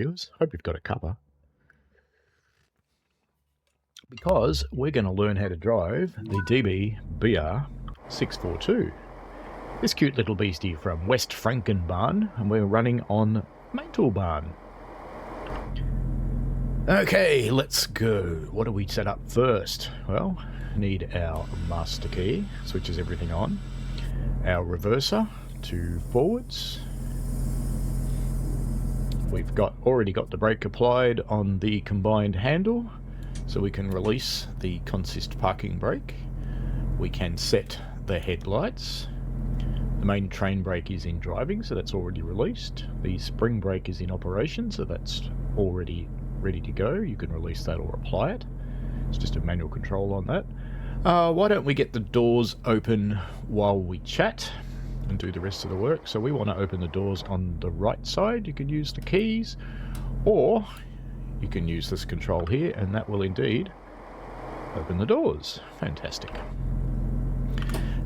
viewers. Hope you've got a cuppa. Because we're going to learn how to drive the DB BR 642. This cute little beastie from West Frankenbahn, and we're running on Maintalbahn. Okay, let's go. What do we set up first? Well, need our master key, switches everything on. Our reverser to forwards. We've already got the brake applied on the combined handle, so we can release the consist parking brake. We can set the headlights. The main train brake is in driving, so that's already released. The spring brake is in operation, so that's already ready to go. You can release that or apply it. It's just a manual control on that. Why don't we get the doors open while we chat and do the rest of the work? So we want to open the doors on the right side. You can use the keys, or you can use this control here, and that will indeed open the doors. Fantastic.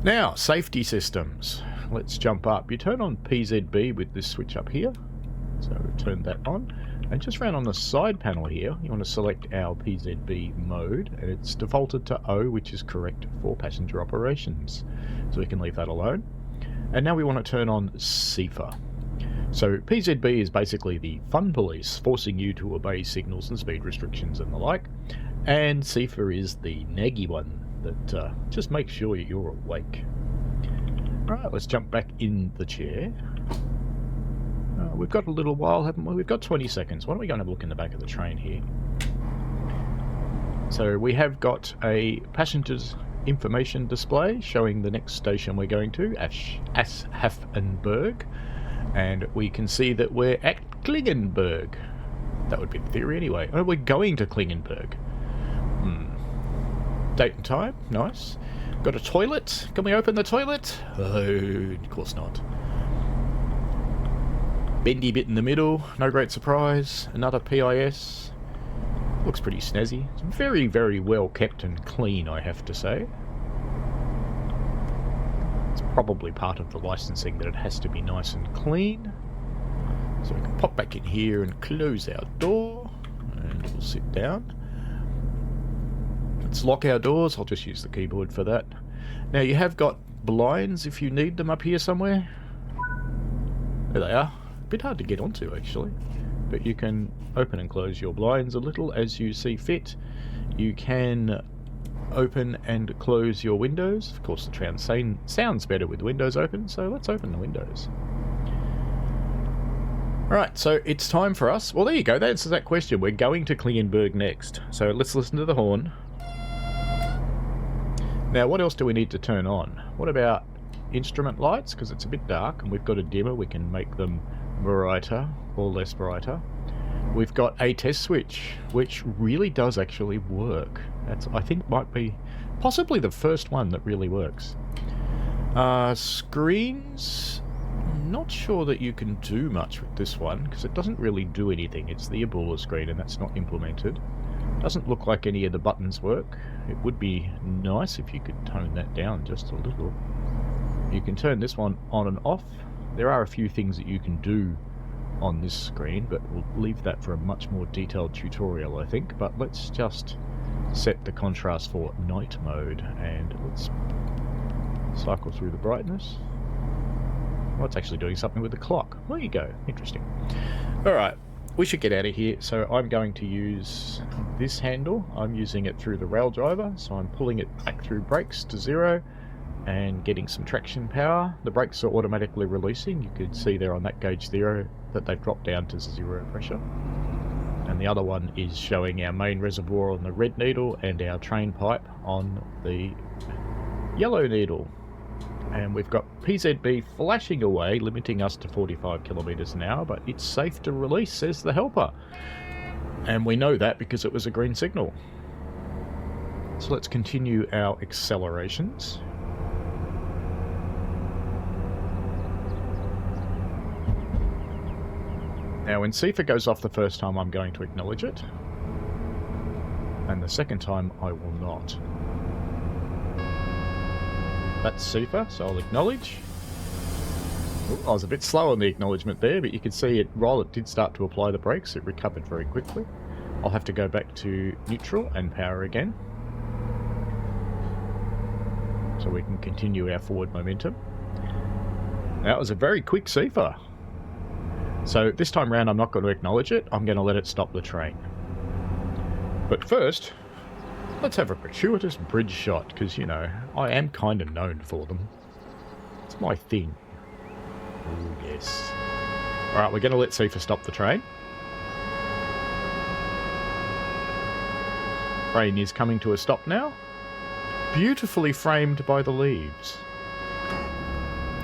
Now, safety systems. Let's jump up. You turn on PZB with this switch up here. So we've turned that on. And just round on the side panel here, you want to select our PZB mode, and it's defaulted to O, which is correct for passenger operations. So we can leave that alone. And now we want to turn on SIFA. So PZB is basically the fun police, forcing you to obey signals and speed restrictions and the like. And SIFA is the naggy one that just makes sure you're awake. Right, let's jump back in the chair. We've got a little while, haven't we? We've got 20 seconds. Why don't we go and have a look in the back of the train here? So we have got a passenger's information display showing the next station we're going to, Aschaffenburg. And we can see that we're at Klingenberg. That would be the theory anyway. Oh, we're going to Klingenberg. Date and time, nice. Got a toilet. Can we open the toilet? Oh, of course not. Bendy bit in the middle, no great surprise. Another PIS. Looks pretty snazzy. It's very, very well kept and clean, I have to say. It's probably part of the licensing that it has to be nice and clean. So we can pop back in here and close our door. And we'll sit down. Let's lock our doors. I'll just use the keyboard for that. Now you have got blinds if you need them up here somewhere. There they are. A bit hard to get onto actually. But you can open and close your blinds a little as you see fit. You can open and close your windows. Of course the train sounds better with windows open, so let's open the windows. Alright, so it's time for us. Well, there you go. That answers that question. We're going to Klingenberg next. So let's listen to the horn. Now, what else do we need to turn on? What about instrument lights? Because it's a bit dark and we've got a dimmer. We can make them brighter or less brighter. We've got a test switch, which really does actually work. That's, I think, might be possibly the first one that really works. Screens, not sure that you can do much with this one because it doesn't really do anything. It's the Ebola screen and that's not implemented. Doesn't look like any of the buttons work. It would be nice if you could tone that down just a little. You can turn this one on and off. There are a few things that you can do on this screen, but we'll leave that for a much more detailed tutorial, I think. But let's just set the contrast for night mode and let's cycle through the brightness. Well, it's actually doing something with the clock. There you go. Interesting. Alright, we should get out of here. So I'm going to use this handle. I'm using it through the rail driver, so I'm pulling it back through brakes to 0 and getting some traction power. The brakes are automatically releasing. You could see there on that gauge 0 that they've dropped down to 0 pressure. And the other one is showing our main reservoir on the red needle and our train pipe on the yellow needle. And we've got PZB flashing away, limiting us to 45 kilometers an hour, but it's safe to release, says the helper. And we know that because it was a green signal. So let's continue our accelerations. Now when SIFA goes off the first time, I'm going to acknowledge it. And the second time, I will not. That's SIFA, so I'll acknowledge. I was a bit slow on the acknowledgement there, but you can see it, while it did start to apply the brakes, it recovered very quickly. I'll have to go back to neutral and power again, so we can continue our forward momentum. That was a very quick SIFA. So this time round I'm not going to acknowledge it, I'm going to let it stop the train. But first, let's have a gratuitous bridge shot, because, you know, I am kind of known for them. It's my thing. Oh, yes. Alright, we're going to let SIFA stop the train. Train is coming to a stop now. Beautifully framed by the leaves.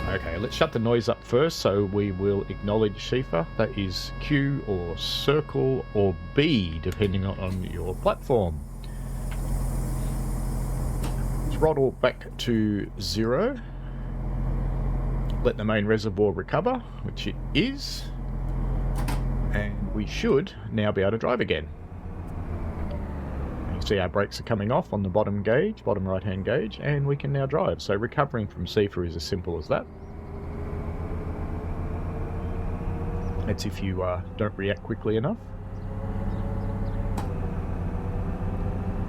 Okay, let's shut the noise up first, so we will acknowledge SIFA. That is Q or circle or B, depending on your platform. Throttle back to 0. Let the main reservoir recover, which it is. And we should now be able to drive again. You see our brakes are coming off on the bottom gauge, bottom right hand gauge, and we can now drive. So recovering from SIFA is as simple as that. That's if you don't react quickly enough.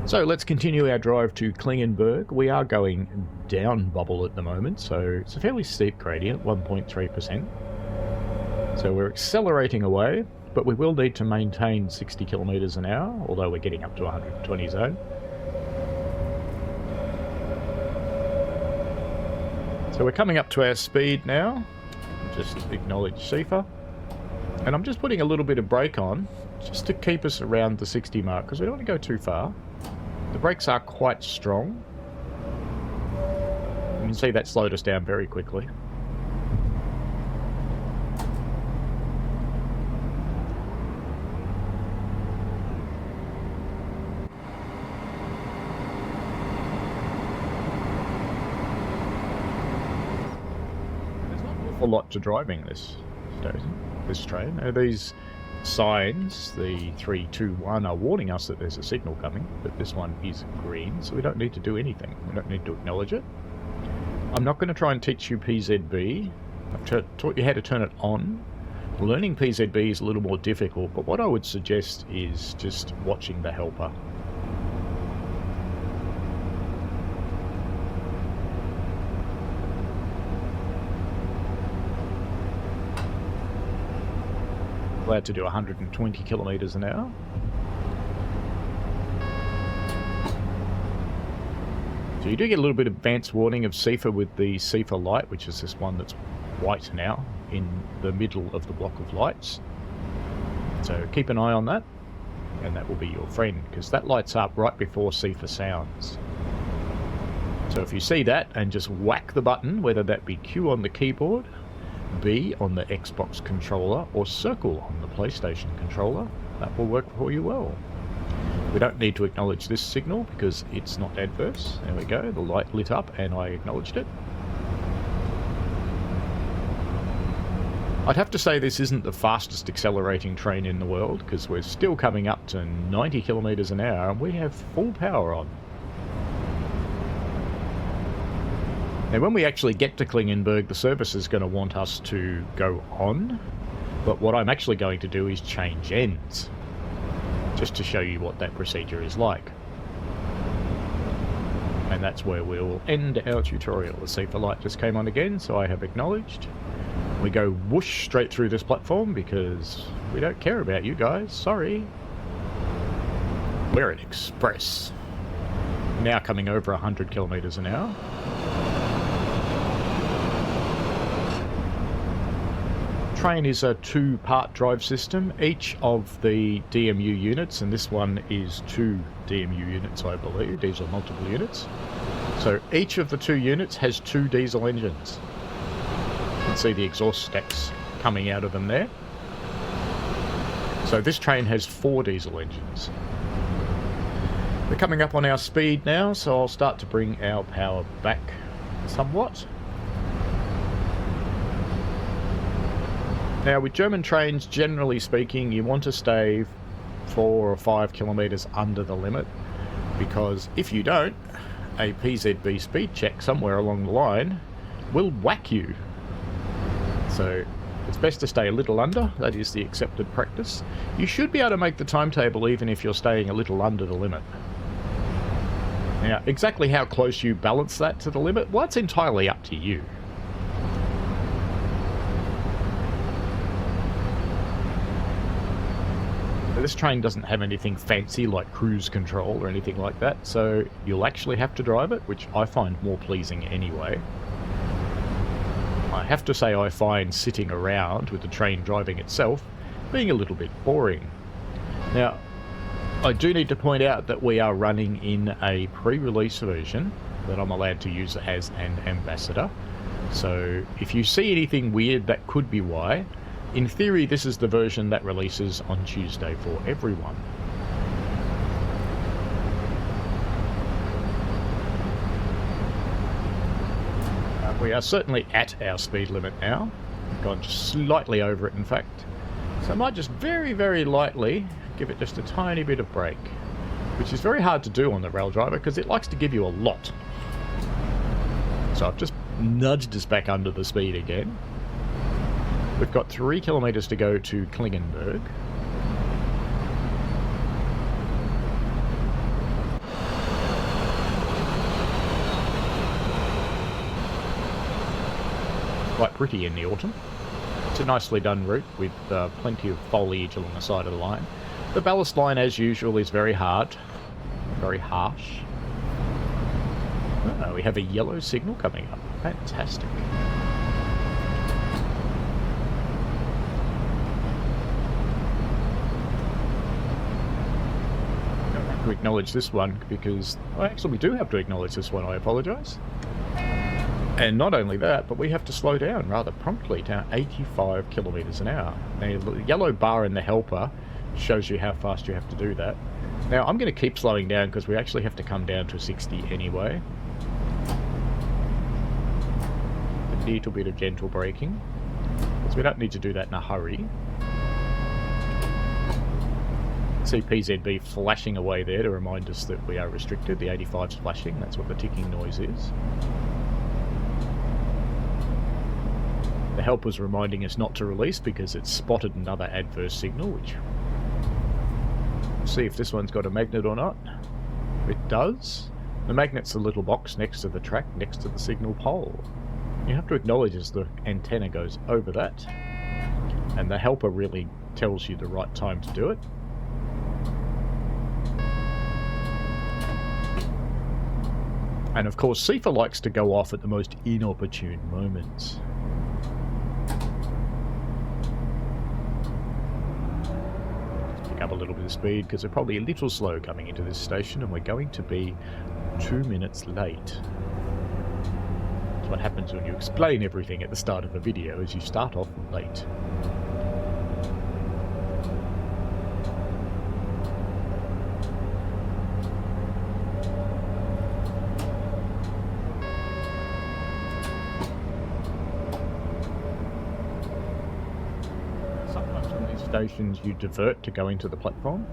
So let's continue our drive to Klingenberg. We are going down bubble at the moment, so it's a fairly steep gradient, 1.3%. So we're accelerating away, but we will need to maintain 60 kilometers an hour, although we're getting up to 120 zone. So we're coming up to our speed now. Just acknowledge SIFA. And I'm just putting a little bit of brake on, just to keep us around the 60 mark, because we don't want to go too far. The brakes are quite strong. You can see that slowed us down very quickly. There's not an awful lot to driving this train. These signs, the 3, 2, 1, are warning us that there's a signal coming, but this one is green, so we don't need to do anything. We don't need to acknowledge it. I'm not going to try and teach you PZB. I've taught you how to turn it on. Learning PZB is a little more difficult, but what I would suggest is just watching the helper. Allowed to do 120 kilometers an hour. So you do get a little bit of advance warning of SIFA with the SIFA light, which is this one that's white now in the middle of the block of lights. So keep an eye on that, and that will be your friend, because that lights up right before SIFA sounds. So if you see that and just whack the button, whether that be Q on the keyboard, B on the Xbox controller, or circle on the PlayStation controller, that will work for you well. We don't need to acknowledge this signal because it's not adverse. There we go, the light lit up and I acknowledged it. I'd have to say this isn't the fastest accelerating train in the world, because we're still coming up to 90 kilometers an hour and we have full power on. Now when we actually get to Klingenberg, the service is going to want us to go on, but what I'm actually going to do is change ends, just to show you what that procedure is like. And that's where we'll end our tutorial. The SIFA light just came on again, so I have acknowledged. We go whoosh straight through this platform because we don't care about you guys, sorry. We're an express. Now coming over 100 kilometers an hour. Train is a two-part drive system. Each of the DMU units, and this one is 2 DMU units I believe, these are multiple units. So each of the 2 units has 2 diesel engines. You can see the exhaust stacks coming out of them there. So this train has 4 diesel engines. We're coming up on our speed now, so I'll start to bring our power back somewhat. Now with German trains, generally speaking, you want to stay 4 or 5 kilometers under the limit, because if you don't, a PZB speed check somewhere along the line will whack you. So it's best to stay a little under. That is the accepted practice. You should be able to make the timetable even if you're staying a little under the limit. Now, exactly how close you balance that to the limit, well, it's entirely up to you. This train doesn't have anything fancy like cruise control or anything like that, so you'll actually have to drive it, which I find more pleasing anyway. I have to say I find sitting around with the train driving itself being a little bit boring. Now, I do need to point out that we are running in a pre-release version that I'm allowed to use as an ambassador. So if you see anything weird, that could be why. In theory, this is the version that releases on Tuesday for everyone. We are certainly at our speed limit now. We've gone just slightly over it, in fact. So I might just very, very lightly give it just a tiny bit of brake, which is very hard to do on the rail driver because it likes to give you a lot. So I've just nudged us back under the speed again. We've got 3 kilometres to go to Klingenberg. Quite pretty in the autumn. It's a nicely done route with plenty of foliage along the side of the line. The ballast line, as usual, is very hard, very harsh. Oh, we have a yellow signal coming up. Fantastic. To acknowledge this one because we do have to acknowledge this one. I apologise. And not only that, but we have to slow down rather promptly to 85 kilometres an hour. Now, the yellow bar in the helper shows you how fast you have to do that. Now, I'm going to keep slowing down because we actually have to come down to 60 anyway. A little bit of gentle braking, because we don't need to do that in a hurry. See PZB flashing away there to remind us that we are restricted. The 85's flashing, that's what the ticking noise is. The helper's reminding us not to release because it's spotted another adverse signal, which... see if this one's got a magnet or not. It does. The magnet's the little box next to the track, next to the signal pole. You have to acknowledge as the antenna goes over that, and the helper really tells you the right time to do it. And of course, SIFA likes to go off at the most inopportune moments. Let's pick up a little bit of speed because we're probably a little slow coming into this station, and we're going to be 2 minutes late. That's what happens when you explain everything at the start of a video, is you start off late. Stations you divert to go into the platform.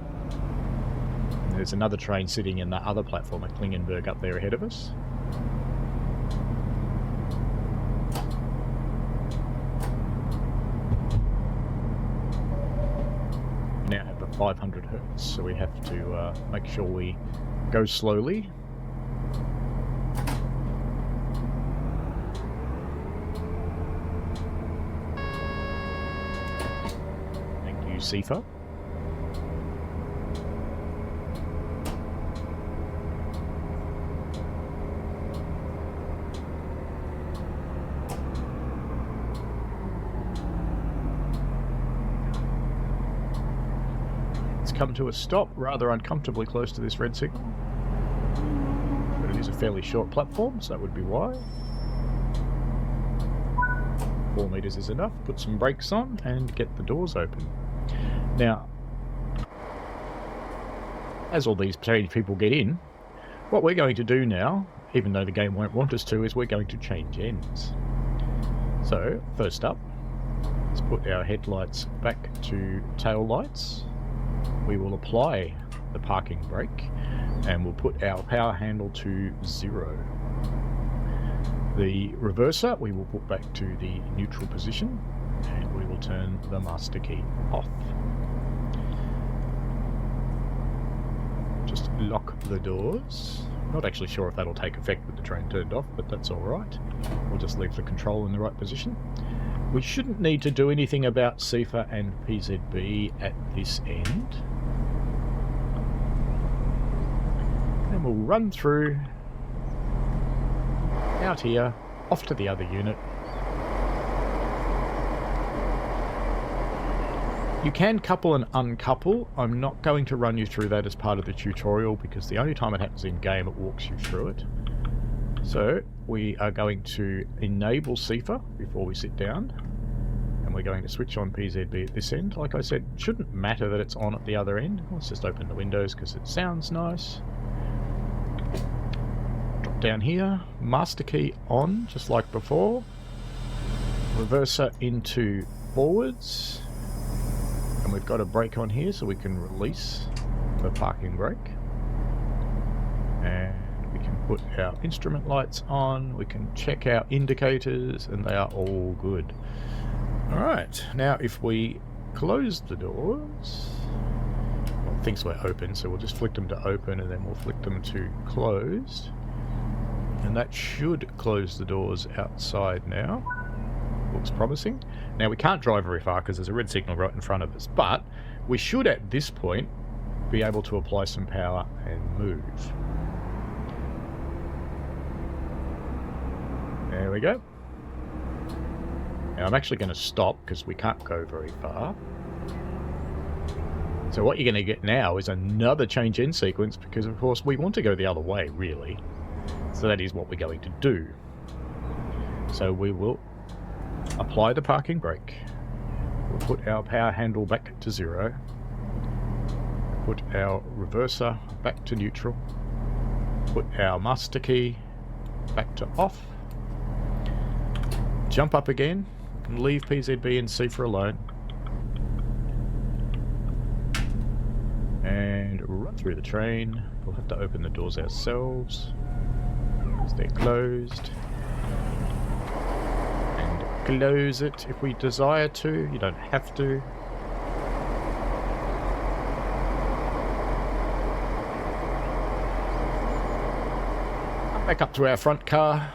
There's another train sitting in the other platform at Klingenberg up there ahead of us. We now have a 500 hertz, so we have to make sure we go slowly. SIFA. It's come to a stop rather uncomfortably close to this red signal, but it is a fairly short platform, so that would be why. 4 meters is enough. Put some brakes on and get the doors open. Now, as all these people get in, what we're going to do now, even though the game won't want us to, is we're going to change ends. So, first up, let's put our headlights back to tail lights. We will apply the parking brake, and we'll put our power handle to 0. The reverser we will put back to the neutral position, and we will turn the master key off. Just lock the doors. Not actually sure if that'll take effect with the train turned off, but that's alright. We'll just leave the control in the right position. We shouldn't need to do anything about SIFA and PZB at this end. And we'll run through, out here, off to the other unit. You can couple and uncouple. I'm not going to run you through that as part of the tutorial because the only time it happens in game it walks you through it. So we are going to enable SIFA before we sit down, and we're going to switch on PZB at this end. Like I said, it shouldn't matter that it's on at the other end. Let's just open the windows because it sounds nice. Drop down here, master key on just like before, reverser into forwards. And we've got a brake on here so we can release the parking brake. And we can put our instrument lights on, we can check our indicators, and they are all good. Alright, now if we close the doors, well, it thinks we're open, so we'll just flick them to open and then we'll flick them to closed. And that should close the doors outside now. Looks promising. Now we can't drive very far because there's a red signal right in front of us, but we should at this point be able to apply some power and move. There we go. Now I'm actually going to stop because we can't go very far. So what you're going to get now is another change in sequence because of course we want to go the other way really. So that is what we're going to do. So we will apply the parking brake. We'll put our power handle back to 0. Put our reverser back to neutral. Put our master key back to off. Jump up again and leave PZB and SIFA alone. And run through the train. We'll have to open the doors ourselves because they're closed. Close it if we desire to. You don't have to. Back up to our front car.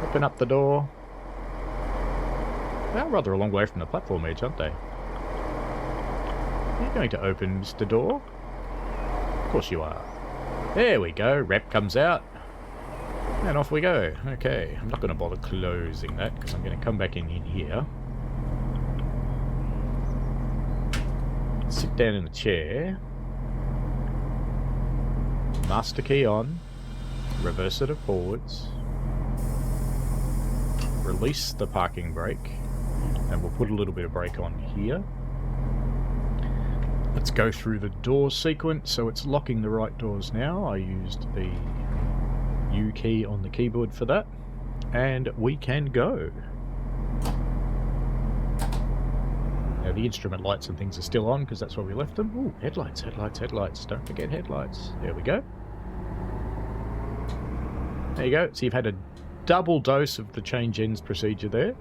Open up the door. They're rather a long way from the platform edge, aren't they? You're going to open Mr. Door? Of course you are. There we go. Rep comes out. And off we go. Okay, I'm not going to bother closing that because I'm going to come back in here. Sit down in the chair. Master key on. Reverse it to forwards. Release the parking brake. And we'll put a little bit of brake on here. Let's go through the door sequence. So it's locking the right doors now. I used the U key on the keyboard for that, and we can go. Now the instrument lights and things are still on because that's where we left them. Ooh, headlights, headlights, headlights. Don't forget headlights. There we go. There you go. So you've had a double dose of the change ends procedure there.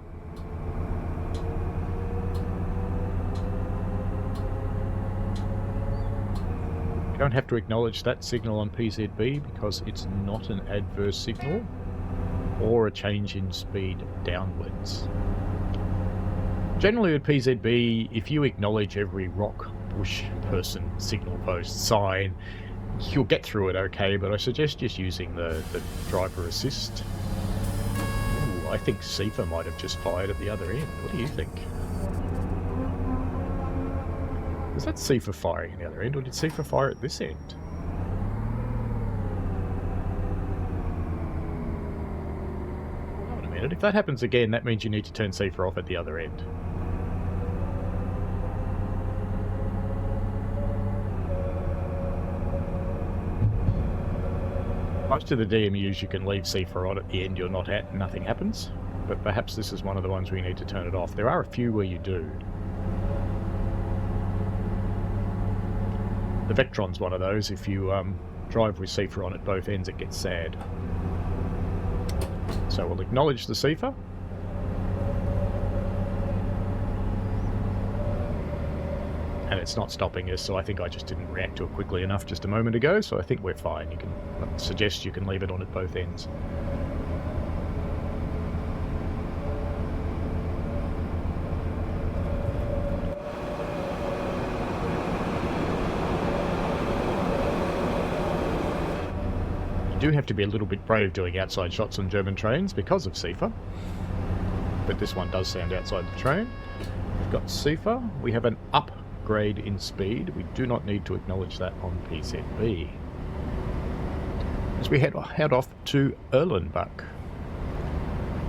You don't have to acknowledge that signal on PZB because it's not an adverse signal or a change in speed downwards. Generally with PZB, if you acknowledge every rock, bush, person, signal post, sign, you'll get through it okay, but I suggest just using the driver assist. Ooh, I think SIFA might have just fired at the other end. What do you think? Was that SIFA firing at the other end, or did SIFA fire at this end? Hold on a minute. If that happens again, that means you need to turn SIFA off at the other end. Most of the DMUs you can leave SIFA on at the end you're not at and nothing happens, but perhaps this is one of the ones where you need to turn it off. There are a few where you do. The Vectron's one of those. If you drive with SIFA on at both ends, it gets sad. So we'll acknowledge the SIFA. And it's not stopping us, so I think I just didn't react to it quickly enough just a moment ago, so I think we're fine. You can suggest you can leave it on at both ends. You do have to be a little bit brave doing outside shots on German trains because of SIFA. But this one does sound outside the train. We've got SIFA. We have an upgrade in speed. We do not need to acknowledge that on PZB. As we head off to Erlenbach.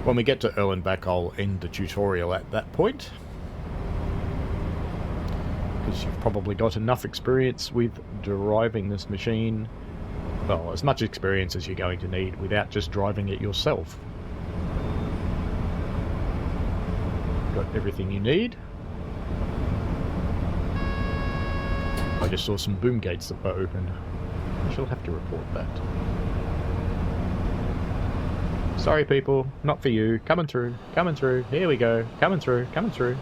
When we get to Erlenbach, I'll end the tutorial at that point, because you've probably got enough experience with driving this machine, well, as much experience as you're going to need without just driving it yourself. Got everything you need. I just saw some boom gates that were open. I shall have to report that. Sorry people, not for you. Coming through, coming through. Here we go. Coming through, coming through.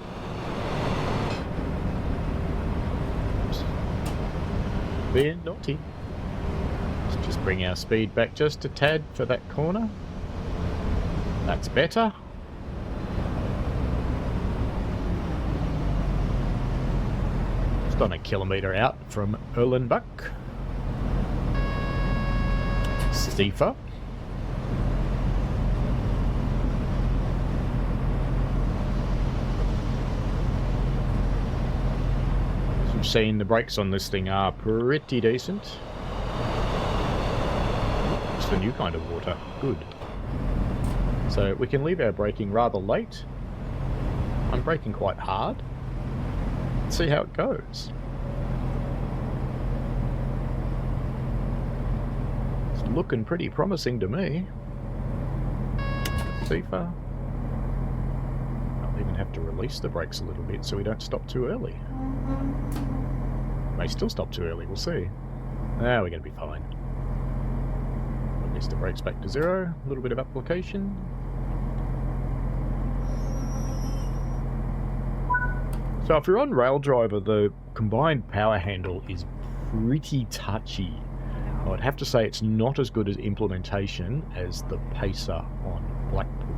Oops. Being naughty. Let's just bring our speed back just a tad for that corner. That's better. Just on a kilometre out from Erlenbach. SIFA. As you've seen, the brakes on this thing are pretty decent. It's the new kind of water. Good. So we can leave our braking rather late. I'm braking quite hard. Let's see how it goes. It's looking pretty promising to me. SIFA. I'll even have to release the brakes a little bit so we don't stop too early. May still stop too early, we'll see. Ah, we're going to be fine. Release the brakes back to 0. A little bit of application. So if you're on Raildriver, the combined power handle is pretty touchy. I'd have to say it's not as good as implementation as the Pacer on Blackpool,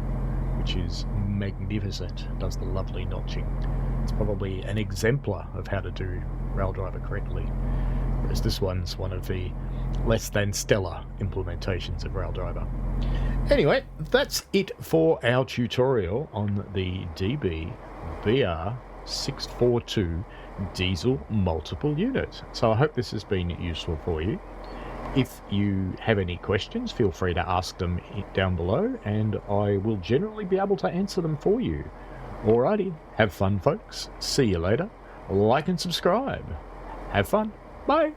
which is magnificent. It does the lovely notching. It's probably an exemplar of how to do Raildriver correctly, whereas this one's one of the less than stellar implementations of Raildriver. Anyway, that's it for our tutorial on the DB BR 642 diesel multiple unit. So I hope this has been useful for you. If you have any questions, feel free to ask them down below, and I will generally be able to answer them for you. Alrighty, have fun folks, see you later, like and subscribe, have fun, bye!